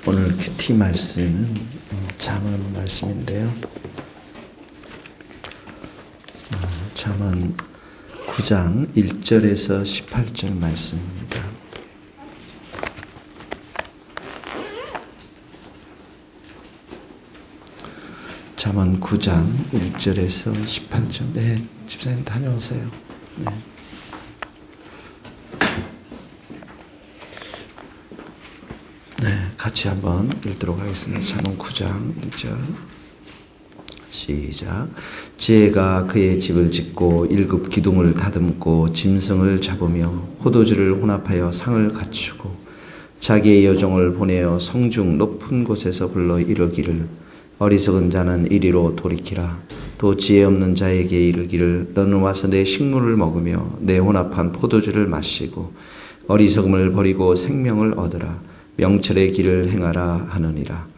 오늘 큐티 말씀은 잠언 말씀인데요. 잠언 9장 1절에서 18절 말씀입니다. 잠언 9장 1절에서 18절. 네, 집사님 다녀오세요. 네. 네, 같이 한번 읽도록 하겠습니다. 잠언 9장 1절 시작. 지혜가 그의 집을 짓고 일곱 기둥을 다듬고 짐승을 잡으며 포도주를 혼합하여 상을 갖추고 자기의 여종을 보내어 성중 높은 곳에서 불러 이르기를 어리석은 자는 이리로 돌이키라. 또 지혜 없는 자에게 이르기를 너는 와서 내 식물을 먹으며 내 혼합한 포도주를 마시고 어리석음을 버리고 생명을 얻으라. 명철의 길을 행하라 하느니라.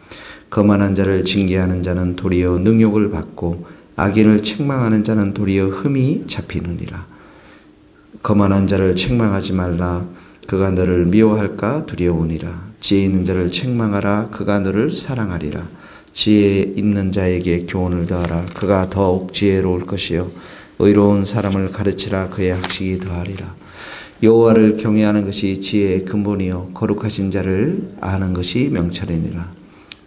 거만한 자를 징계하는 자는 도리어 능욕을 받고 악인을 책망하는 자는 도리어 흠이 잡히느니라. 거만한 자를 책망하지 말라. 그가 너를 미워할까 두려우니라. 지혜 있는 자를 책망하라. 그가 너를 사랑하리라. 지혜 있는 자에게 교훈을 더하라. 그가 더욱 지혜로울 것이요 의로운 사람을 가르치라. 그의 학식이 더하리라. 여호와를 경외하는 것이 지혜의 근본이요 거룩하신 자를 아는 것이 명철이니라.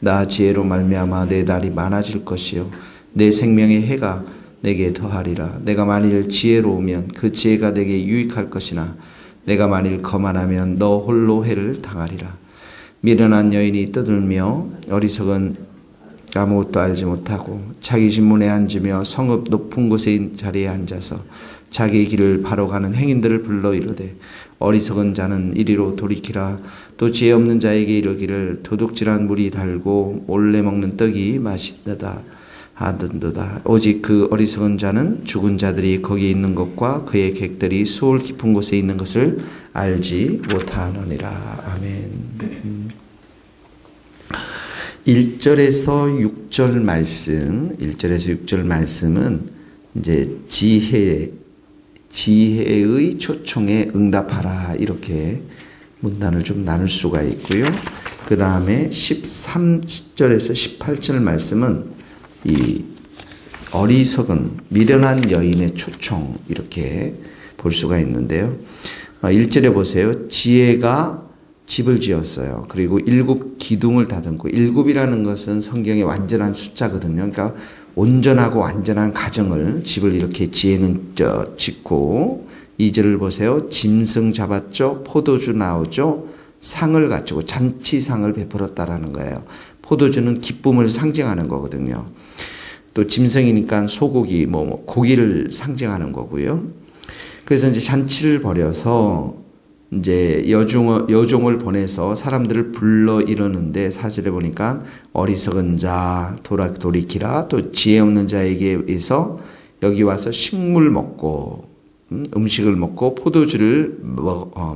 나 지혜로 말미암아 내 날이 많아질 것이요 내 생명의 해가 내게 더하리라. 내가 만일 지혜로우면 그 지혜가 내게 유익할 것이나 내가 만일 거만하면 너 홀로 해를 당하리라. 미련한 여인이 떠들며 어리석은 아무것도 알지 못하고 자기 신문에 앉으며 성읍 높은 곳의 자리에 앉아서 자기 길을 바로 가는 행인들을 불러 이르되 어리석은 자는 이리로 돌이키라. 또 지혜 없는 자에게 이르기를 도둑질한 물이 달고 몰래 먹는 떡이 맛있다 하던도다. 오직 그 어리석은 자는 죽은 자들이 거기 있는 것과 그의 객들이 수월 깊은 곳에 있는 것을 알지 못하느니라. 아멘. 1절에서 6절 말씀, 1절에서 6절 말씀은 이제 지혜의 초청에 응답하라 이렇게 문단을 좀 나눌 수가 있고요. 그 다음에 13절에서 18절 말씀은 이 어리석은 미련한 여인의 초청 이렇게 볼 수가 있는데요. 1절에 보세요. 지혜가 집을 지었어요. 그리고 일곱 기둥을 다듬고, 일곱이라는 것은 성경의 완전한 숫자거든요. 그러니까 온전하고 완전한 가정을, 집을 이렇게 지혜는 짓고, 2절을 보세요. 짐승 잡았죠. 포도주 나오죠. 상을 갖추고 잔치상을 베풀었다라는 거예요. 포도주는 기쁨을 상징하는 거거든요. 또 짐승이니까 소고기, 고기를 상징하는 거고요. 그래서 이제 잔치를 벌여서 이제 여종을 보내서 사람들을 불러 이르는데 4절에 보니까 어리석은 자 돌이키라. 또 지혜 없는 자에게서 여기 와서 식물 먹고 음식을 먹고 포도주를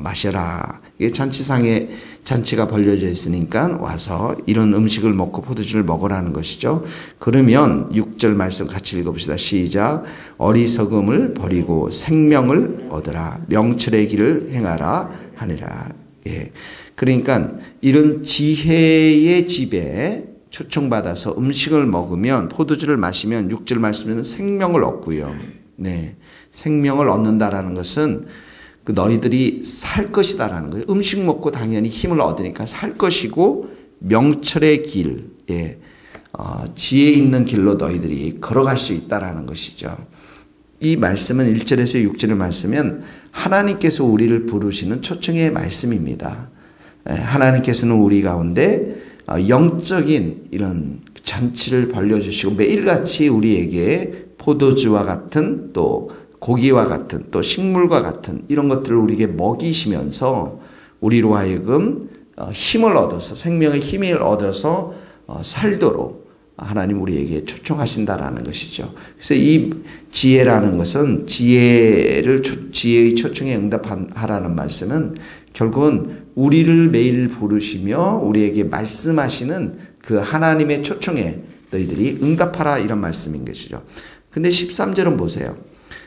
마셔라. 이게 잔치상에 잔치가 벌려져 있으니까 와서 이런 음식을 먹고 포도주를 먹으라는 것이죠. 그러면 6절 말씀 같이 읽어봅시다. 시작. 어리석음을 버리고 생명을 얻으라. 명철의 길을 행하라 하니라. 예. 그러니까 이런 지혜의 집에 초청받아서 음식을 먹으면 포도주를 마시면 6절 말씀에는 생명을 얻고요. 네. 생명을 얻는다라는 것은 그 너희들이 살 것이다라는 거예요. 음식 먹고 당연히 힘을 얻으니까 살 것이고 명철의 길, 지혜 있는 길로 너희들이 걸어갈 수 있다라는 것이죠. 이 말씀은 1절에서 6절의 말씀은 하나님께서 우리를 부르시는 초청의 말씀입니다. 하나님께서는 우리 가운데 영적인 이런 잔치를 벌려주시고 매일같이 우리에게 포도주와 같은 또 고기와 같은 또 식물과 같은 이런 것들을 우리에게 먹이시면서 우리로 하여금 힘을 얻어서 생명의 힘을 얻어서 살도록 하나님 우리에게 초청하신다라는 것이죠. 그래서 이 지혜라는 것은 지혜의 초청에 응답하라는 말씀은 결국은 우리를 매일 부르시며 우리에게 말씀하시는 그 하나님의 초청에 너희들이 응답하라 이런 말씀인 것이죠. 근데 13절은 보세요.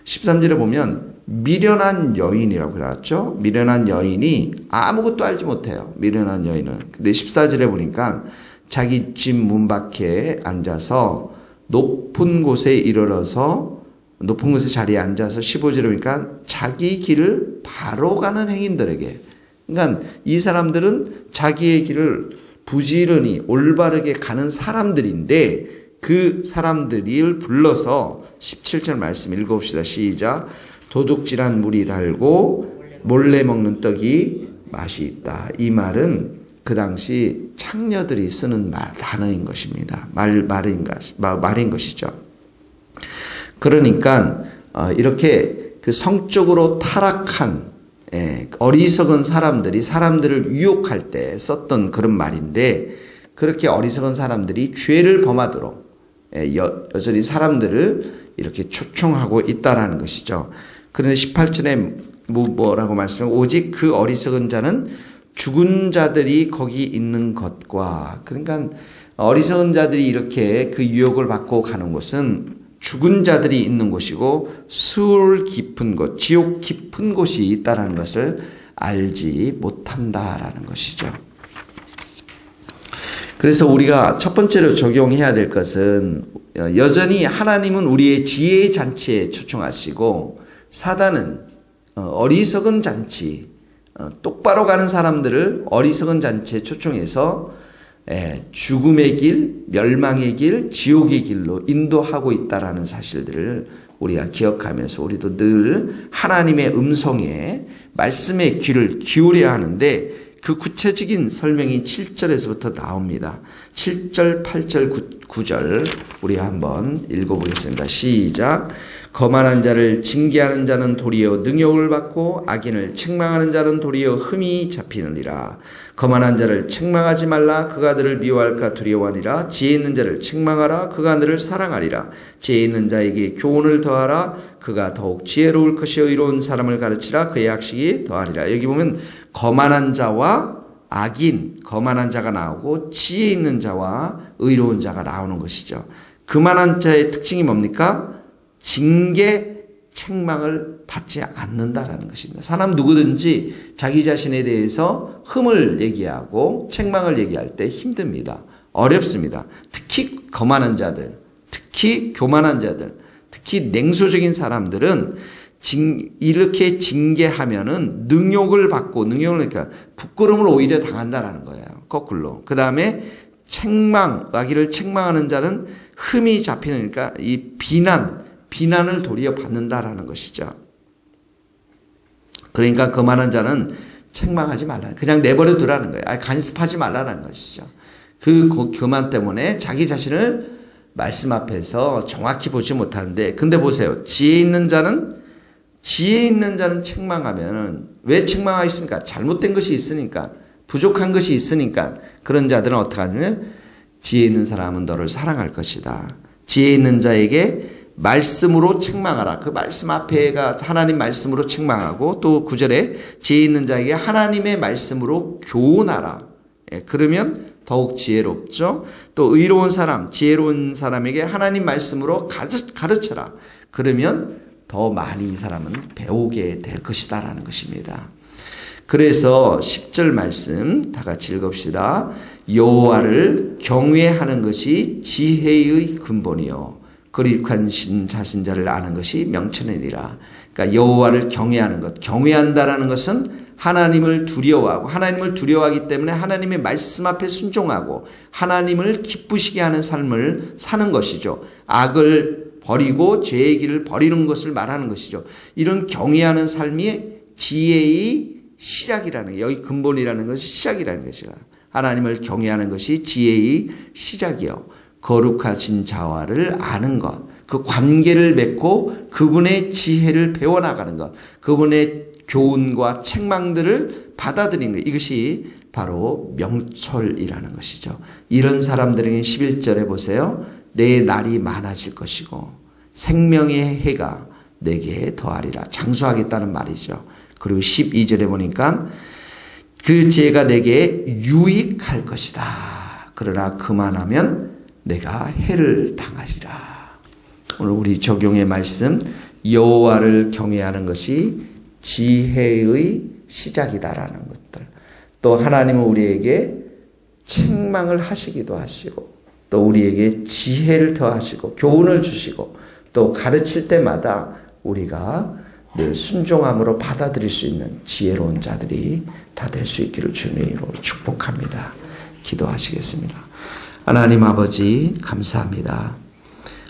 13절에 보면 미련한 여인이라고 나왔죠. 미련한 여인이 아무것도 알지 못해요. 미련한 여인은. 근데 14절에 보니까 자기 집 문 밖에 앉아서 높은 곳에 이르러서 높은 곳에 자리에 앉아서 15절에 보니까 자기 길을 바로 가는 행인들에게, 그러니까 이 사람들은 자기의 길을 부지런히 올바르게 가는 사람들인데 그 사람들을 불러서 17절 말씀 읽어봅시다. 시작. 도둑질한 물이 달고 몰래 먹는 떡이 맛이 있다. 이 말은 그 당시 창녀들이 쓰는 단어인 것입니다. 말인 것이죠. 그러니까 이렇게 그 성적으로 타락한 어리석은 사람들이 사람들을 유혹할 때 썼던 그런 말인데, 그렇게 어리석은 사람들이 죄를 범하도록 여전히 사람들을 이렇게 초청하고 있다라는 것이죠. 그런데 18절에 뭐라고 말씀하면 오직 그 어리석은 자는 죽은 자들이 거기 있는 것과, 그러니까 어리석은 자들이 이렇게 그 유혹을 받고 가는 곳은 죽은 자들이 있는 곳이고 수울 깊은 곳, 지옥 깊은 곳이 있다는 것을 알지 못한다라는 것이죠. 그래서 우리가 첫 번째로 적용해야 될 것은 여전히 하나님은 우리의 지혜의 잔치에 초청하시고 사단은 어리석은 잔치, 똑바로 가는 사람들을 어리석은 잔치에 초청해서 죽음의 길, 멸망의 길, 지옥의 길로 인도하고 있다라는 사실들을 우리가 기억하면서 우리도 늘 하나님의 음성에 말씀의 귀를 기울여야 하는데, 그 구체적인 설명이 7절에서부터 나옵니다. 7절, 8절, 9절 우리 한번 읽어보겠습니다. 시작. 거만한 자를 징계하는 자는 도리어 능욕을 받고 악인을 책망하는 자는 도리어 흠이 잡히느니라. 거만한 자를 책망하지 말라. 그가 너를 미워할까 두려워하니라. 지혜 있는 자를 책망하라. 그가 너를 사랑하리라. 지혜 있는 자에게 교훈을 더하라. 그가 더욱 지혜로울 것이요 의로운 사람을 가르치라. 그의 학식이 더하리라. 여기 보면 거만한 자와 악인, 거만한 자가 나오고 지혜 있는 자와 의로운 자가 나오는 것이죠. 거만한 자의 특징이 뭡니까? 징계, 책망을 받지 않는다라는 것입니다. 사람 누구든지 자기 자신에 대해서 흠을 얘기하고 책망을 얘기할 때 힘듭니다. 어렵습니다. 특히 거만한 자들, 특히 교만한 자들, 특히 냉소적인 사람들은 이렇게 징계하면은 능욕을 받고, 능욕을 그러니까 부끄러움을 오히려 당한다라는 거예요. 거꾸로. 그 다음에 책망, 악인을 책망하는 자는 흠이 잡히니까 이 비난을 도리어 받는다라는 것이죠. 그러니까 거만한 자는 책망하지 말라. 그냥 내버려 두라는 거예요. 간섭하지 말라는 것이죠. 그 교만 때문에 자기 자신을 말씀 앞에서 정확히 보지 못하는데, 근데 보세요. 지혜 있는 자는 책망하면은 왜 책망하겠습니까? 잘못된 것이 있으니까, 부족한 것이 있으니까. 그런 자들은 어떻게 하냐면 지혜 있는 사람은 너를 사랑할 것이다. 지혜 있는 자에게 말씀으로 책망하라. 그 말씀 앞에가 하나님 말씀으로 책망하고, 또 9절에 지혜 있는 자에게 하나님의 말씀으로 교훈하라. 그러면 더욱 지혜롭죠. 또 의로운 사람, 지혜로운 사람에게 하나님 말씀으로 가르쳐라. 그러면 더 많이 이 사람은 배우게 될 것이다 라는 것입니다. 그래서 10절 말씀 다 같이 읽읍시다. 여호와를 경외하는 것이 지혜의 근본이요 거룩한 자신자를 아는 것이 명철이니라. 그러니까 여호와를 경외하는 것, 경외한다라는 것은 하나님을 두려워하고, 하나님을 두려워하기 때문에 하나님의 말씀 앞에 순종하고 하나님을 기쁘시게 하는 삶을 사는 것이죠. 악을 버리고 죄의 길을 버리는 것을 말하는 것이죠. 이런 경외하는 삶이 지혜의 시작이라는 게, 여기 근본이라는 것이 시작이라는 것이야. 하나님을 경외하는 것이 지혜의 시작이요 거룩하신 자와를 아는 것, 그 관계를 맺고 그분의 지혜를 배워나가는 것, 그분의 교훈과 책망들을 받아들이는 것, 이것이 바로 명철이라는 것이죠. 이런 사람들에게 11절에 보세요. 내 날이 많아질 것이고 생명의 해가 내게 더하리라. 장수하겠다는 말이죠. 그리고 12절에 보니까 그 죄가 내게 유익할 것이다. 그러나 그만하면 내가 해를 당하리라. 오늘 우리 적용의 말씀 여호와를 경외하는 것이 지혜의 시작이다라는 것들. 또 하나님은 우리에게 책망을 하시기도 하시고 또 우리에게 지혜를 더하시고 교훈을 주시고 또 가르칠 때마다 우리가 늘 순종함으로 받아들일 수 있는 지혜로운 자들이 다 될 수 있기를 주님으로 축복합니다. 기도하시겠습니다. 하나님 아버지 감사합니다.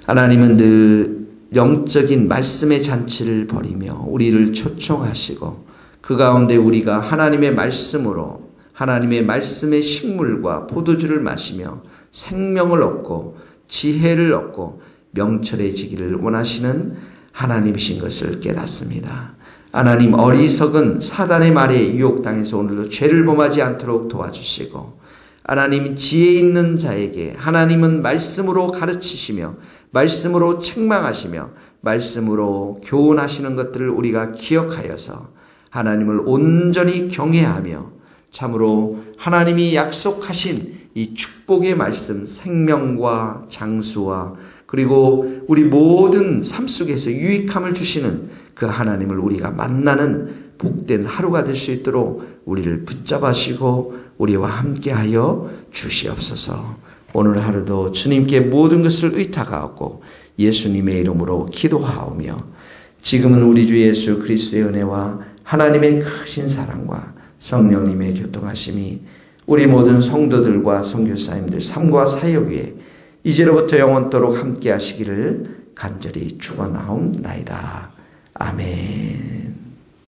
하나님은 늘 영적인 말씀의 잔치를 벌이며 우리를 초청하시고 그 가운데 우리가 하나님의 말씀으로 하나님의 말씀의 식물과 포도주를 마시며 생명을 얻고 지혜를 얻고 명철해지기를 원하시는 하나님이신 것을 깨닫습니다. 하나님 어리석은 사단의 말에 유혹당해서 오늘도 죄를 범하지 않도록 도와주시고 하나님 지혜 있는 자에게 하나님은 말씀으로 가르치시며 말씀으로 책망하시며 말씀으로 교훈하시는 것들을 우리가 기억하여서 하나님을 온전히 경외하며 참으로 하나님이 약속하신 이 축복의 말씀 생명과 장수와 그리고 우리 모든 삶 속에서 유익함을 주시는 그 하나님을 우리가 만나는 복된 하루가 될 수 있도록 우리를 붙잡으시고 우리와 함께하여 주시옵소서. 오늘 하루도 주님께 모든 것을 의탁하옵고 예수님의 이름으로 기도하오며 지금은 우리 주 예수 그리스도의 은혜와 하나님의 크신 사랑과 성령님의 교통하심이 우리 모든 성도들과 선교사님들 삶과 사역 위에 이제로부터 영원토록 함께 하시기를 간절히 축원하옵나이다. 아멘.